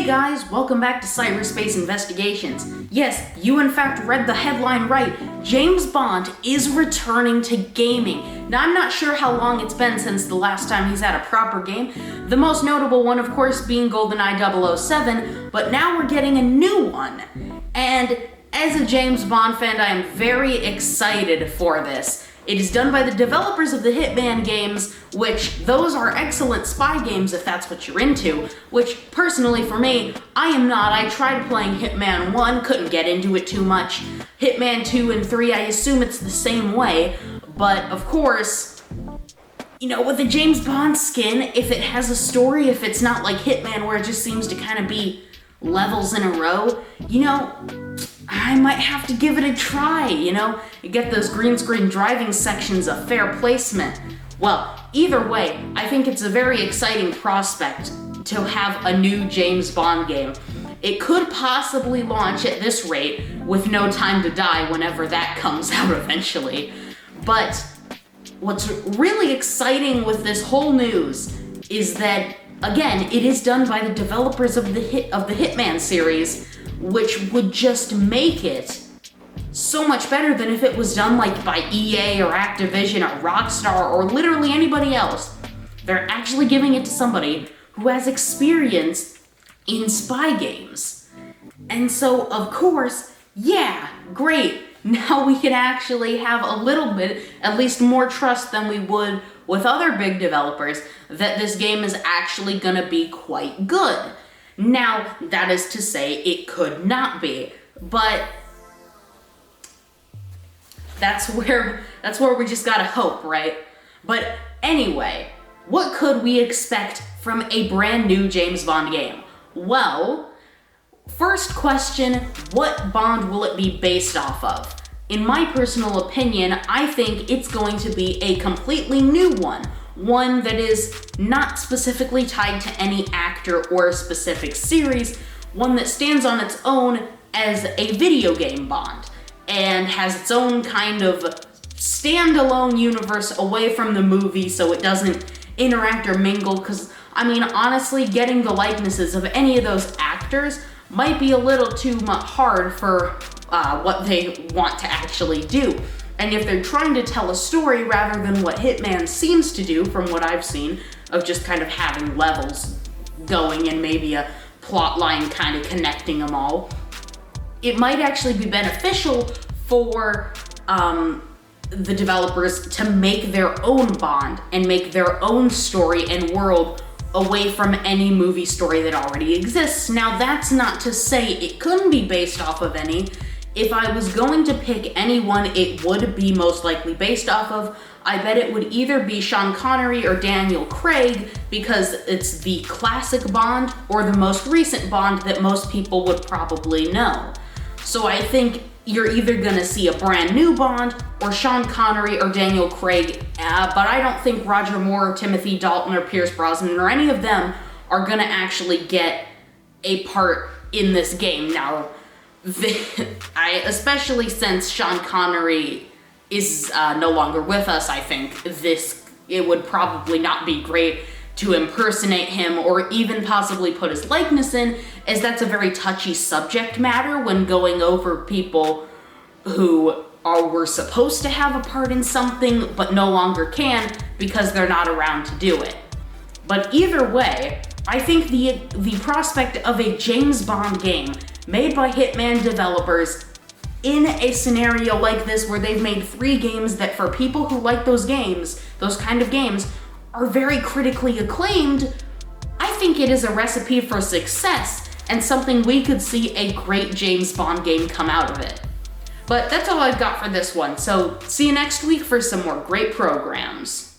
Hey guys, welcome back to Cyberspace Investigations. Yes, you in fact read the headline right. James Bond is returning to gaming. Now I'm not sure how long it's been since the last time he's had a proper game. The most notable one, of course, being GoldenEye 007, but now we're getting a new one. And as a James Bond fan, I am very excited for this. It is done by the developers of the Hitman games, which those are excellent spy games if that's what you're into, which personally for me, I am not. I tried playing Hitman 1, couldn't get into it too much. Hitman 2 and 3, I assume it's the same way, but of course, you know, with a James Bond skin, if it has a story, if it's not like Hitman where it just seems to kind of be levels in a row, you know, I might have to give it a try, you know? You get those green screen driving sections of fair placement. Well, either way, I think it's a very exciting prospect to have a new James Bond game. It could possibly launch at this rate with No Time to Die whenever that comes out eventually. But what's really exciting with this whole news is that, again, it is done by the developers of the Hitman series, which would just make it so much better than if it was done like by EA or Activision or Rockstar or literally anybody else. They're actually giving it to somebody who has experience in spy games. And so, of course, yeah, great. Now we can actually have a little bit, at least more trust than we would with other big developers, that this game is actually gonna be quite good. Now, that is to say, it could not be, but that's where we just gotta hope, right? But anyway, what could we expect from a brand new James Bond game? Well, first question, what Bond will it be based off of? In my personal opinion, I think it's going to be a completely new one. One that is not specifically tied to any actor or a specific series, one that stands on its own as a video game Bond, and has its own kind of standalone universe away from the movie so it doesn't interact or mingle, because, I mean, honestly, getting the likenesses of any of those actors might be a little too hard for what they want to actually do. And if they're trying to tell a story rather than what Hitman seems to do, from what I've seen, of just kind of having levels going and maybe a plot line kind of connecting them all, it might actually be beneficial for the developers to make their own Bond and make their own story and world away from any movie story that already exists. Now, that's not to say it couldn't be based off of any. If I was going to pick anyone it would be most likely based off of, I bet it would either be Sean Connery or Daniel Craig, because it's the classic Bond or the most recent Bond that most people would probably know. So I think you're either gonna see a brand new Bond or Sean Connery or Daniel Craig, but I don't think Roger Moore, Timothy Dalton, or Pierce Brosnan or any of them are gonna actually get a part in this game. Now, especially since Sean Connery is no longer with us, I think it would probably not be great to impersonate him or even possibly put his likeness in, as that's a very touchy subject matter when going over people who were supposed to have a part in something but no longer can because they're not around to do it. But either way, I think the prospect of a James Bond game made by Hitman developers in a scenario like this where they've made 3 games that, for people who like those games, those kind of games, are very critically acclaimed, I think it is a recipe for success and something we could see a great James Bond game come out of it. But that's all I've got for this one, so see you next week for some more great programs.